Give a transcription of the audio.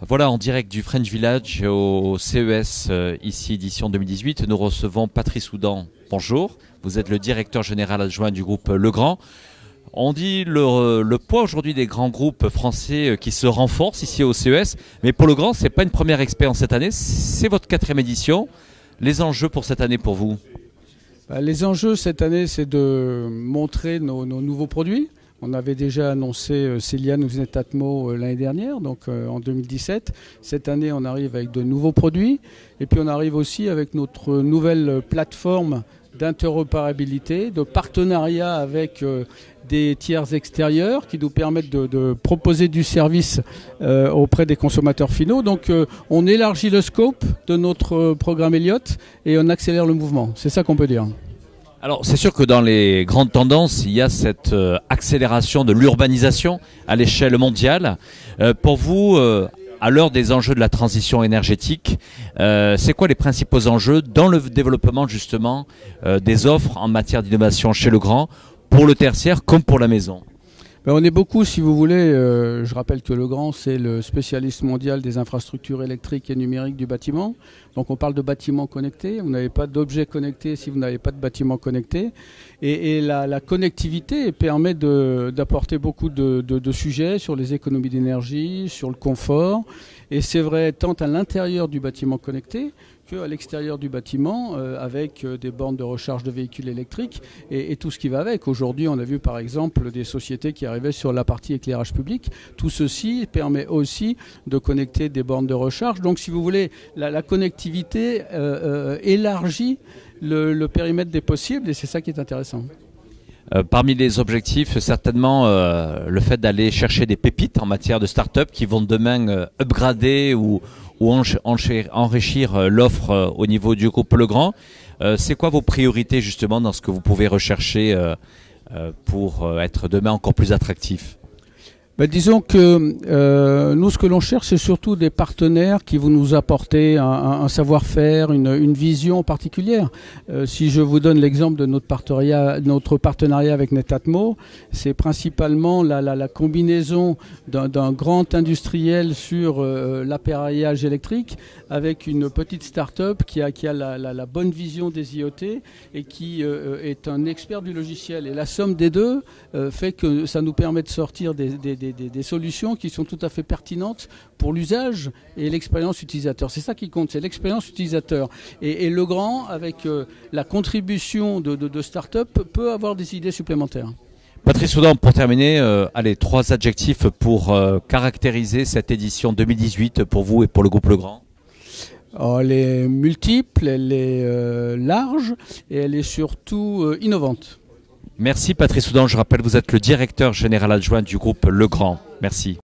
Voilà, en direct du French Village au CES, ici édition 2018, nous recevons Patrice Houdan. Bonjour, vous êtes le directeur général adjoint du groupe Legrand. On dit le poids aujourd'hui des grands groupes français qui se renforce ici au CES, mais pour Legrand, ce n'est pas une première expérience cette année, c'est votre 4e édition. Les enjeux pour cette année pour vous? Les enjeux cette année, c'est de montrer nos nouveaux produits. On avait déjà annoncé Celiane Netatmo l'année dernière, donc en 2017. Cette année, on arrive avec de nouveaux produits. Et puis on arrive aussi avec notre nouvelle plateforme d'interopérabilité, de partenariat avec des tiers extérieurs qui nous permettent de proposer du service auprès des consommateurs finaux. Donc on élargit le scope de notre programme Elliott et on accélère le mouvement. C'est ça qu'on peut dire. Alors c'est sûr que dans les grandes tendances, il y a cette accélération de l'urbanisation à l'échelle mondiale. Pour vous, à l'heure des enjeux de la transition énergétique, c'est quoi les principaux enjeux dans le développement justement des offres en matière d'innovation chez Legrand, pour le tertiaire comme pour la maison? On est beaucoup, si vous voulez, je rappelle que Legrand, c'est le spécialiste mondial des infrastructures électriques et numériques du bâtiment. Donc on parle de bâtiments connectés, vous n'avez pas d'objets connectés si vous n'avez pas de bâtiments connectés. Et la connectivité permet d'apporter beaucoup de sujets sur les économies d'énergie, sur le confort. Et c'est vrai tant à l'intérieur du bâtiment connecté qu'à l'extérieur du bâtiment, avec des bornes de recharge de véhicules électriques et tout ce qui va avec. Aujourd'hui, on a vu par exemple des sociétés qui arrivaient sur la partie éclairage public. Tout ceci permet aussi de connecter des bornes de recharge. Donc si vous voulez, la connectivité élargit le périmètre des possibles et c'est ça qui est intéressant. Parmi les objectifs, certainement le fait d'aller chercher des pépites en matière de start-up qui vont demain upgrader ou enrichir l'offre au niveau du groupe Legrand. C'est quoi vos priorités justement dans ce que vous pouvez rechercher pour être demain encore plus attractif? Disons que nous, ce que l'on cherche, c'est surtout des partenaires qui vont nous apporter un savoir-faire, une vision particulière. Si je vous donne l'exemple de notre partenariat avec Netatmo, c'est principalement la combinaison d'un grand industriel sur l'appareillage électrique avec une petite start-up qui a la bonne vision des IoT et qui est un expert du logiciel. Et la somme des deux fait que ça nous permet de sortir des solutions qui sont tout à fait pertinentes pour l'usage et l'expérience utilisateur. C'est ça qui compte, c'est l'expérience utilisateur. Et Legrand, avec la contribution de start-up, peut avoir des idées supplémentaires. Patrice Houdan, pour terminer, allez, 3 adjectifs pour caractériser cette édition 2018 pour vous et pour le groupe Legrand. Elle est multiple, elle est large et elle est surtout innovante. Merci Patrice Houdan, je rappelle vous êtes le directeur général adjoint du groupe Legrand. Merci.